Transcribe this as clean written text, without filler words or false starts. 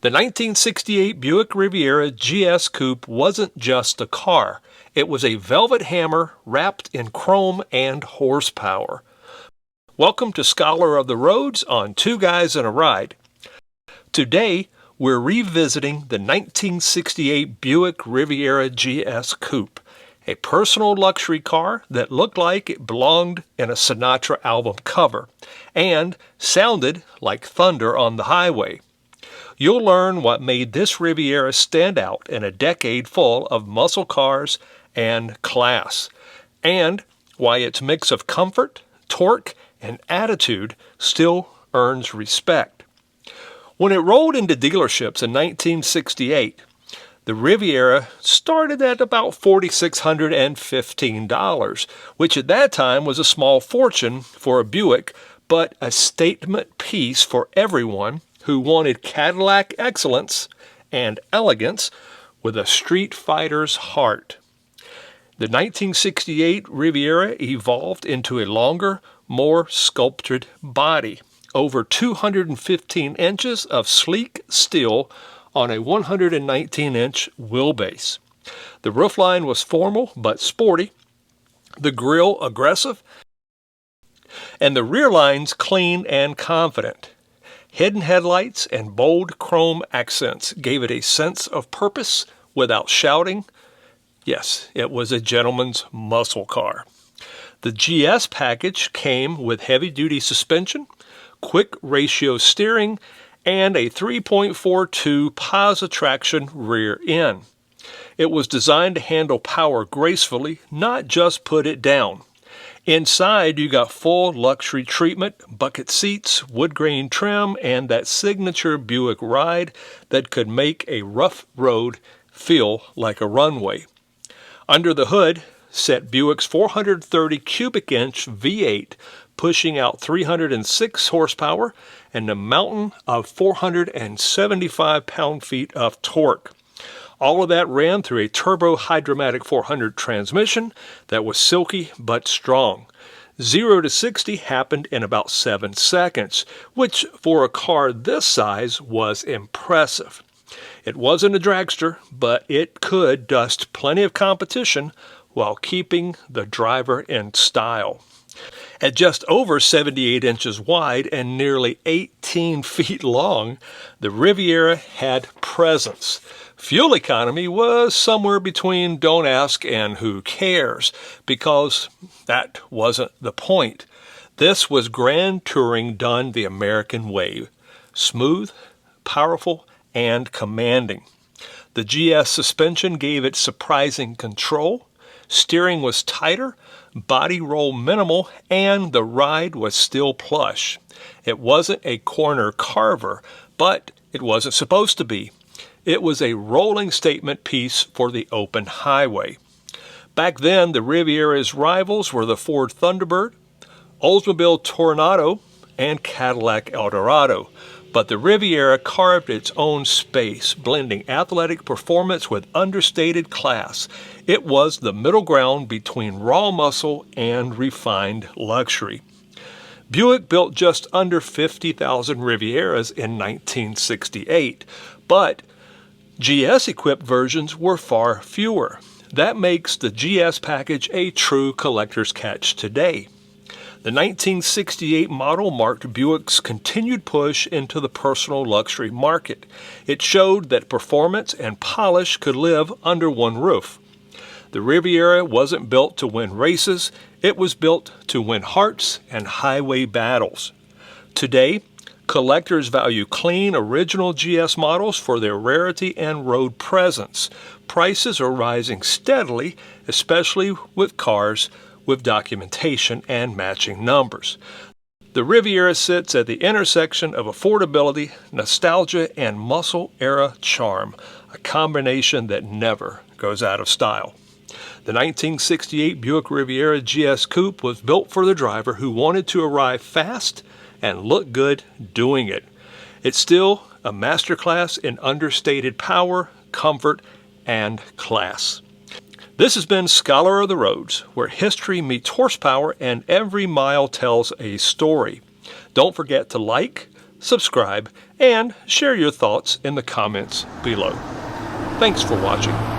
The 1968 Buick Riviera GS Coupe wasn't just a car. It was a velvet hammer wrapped in chrome and horsepower. Welcome to Scholar of the Roads on Two Guys and a Ride. Today, we're revisiting the 1968 Buick Riviera GS Coupe, a personal luxury car that looked like it belonged in a Sinatra album cover and sounded like thunder on the highway. You'll learn what made this Riviera stand out in a decade full of muscle cars and class, and why its mix of comfort, torque, and attitude still earns respect. When it rolled into dealerships in 1968, the Riviera started at about $4,615, which at that time was a small fortune for a Buick, but a statement piece for everyone who wanted Cadillac excellence and elegance with a street fighter's heart. The 1968 Riviera evolved into a longer, more sculpted body, over 215 inches of sleek steel on a 119-inch wheelbase. The roofline was formal but sporty, the grille aggressive, and the rear lines clean and confident. Hidden headlights and bold chrome accents gave it a sense of purpose without shouting. Yes, it was a gentleman's muscle car. The GS package came with heavy-duty suspension, quick ratio steering, and a 3.42 Posi-traction rear end. It was designed to handle power gracefully, not just put it down. Inside, you got full luxury treatment, bucket seats, wood grain trim, and that signature Buick ride that could make a rough road feel like a runway. Under the hood sat Buick's 430 cubic inch V8, pushing out 306 horsepower and a mountain of 475 pound-feet of torque. All of that ran through a Turbo-Hydramatic 400 transmission that was silky but strong. 0 to 60 happened in about 7 seconds, which for a car this size was impressive. It wasn't a dragster, but it could dust plenty of competition while keeping the driver in style. At just over 78 inches wide and nearly 18 feet long, the Riviera had presence. Fuel economy was somewhere between don't ask and who cares, because that wasn't the point. This was grand touring done the American way. Smooth, powerful, and commanding. The GS suspension gave it surprising control. Steering was tighter, body roll minimal, and the ride was still plush. It wasn't a corner carver, but it wasn't supposed to be. It was a rolling statement piece for the open highway. Back then, the Riviera's rivals were the Ford Thunderbird, Oldsmobile Toronado, and Cadillac Eldorado. But the Riviera carved its own space, blending athletic performance with understated class. It was the middle ground between raw muscle and refined luxury. Buick built just under 50,000 Rivieras in 1968, but GS-equipped versions were far fewer. That makes the GS package a true collector's catch today. The 1968 model marked Buick's continued push into the personal luxury market. It showed that performance and polish could live under one roof. The Riviera wasn't built to win races, it was built to win hearts and highway battles. Today, collectors value clean, original GS models for their rarity and road presence. Prices are rising steadily, especially with cars with documentation and matching numbers. The Riviera sits at the intersection of affordability, nostalgia, and muscle-era charm, a combination that never goes out of style. The 1968 Buick Riviera GS Coupe was built for the driver who wanted to arrive fast and look good doing it. It's still a masterclass in understated power, comfort, and class. This has been Scholar of the Roads, where history meets horsepower and every mile tells a story. Don't forget to like, subscribe, and share your thoughts in the comments below. Thanks for watching.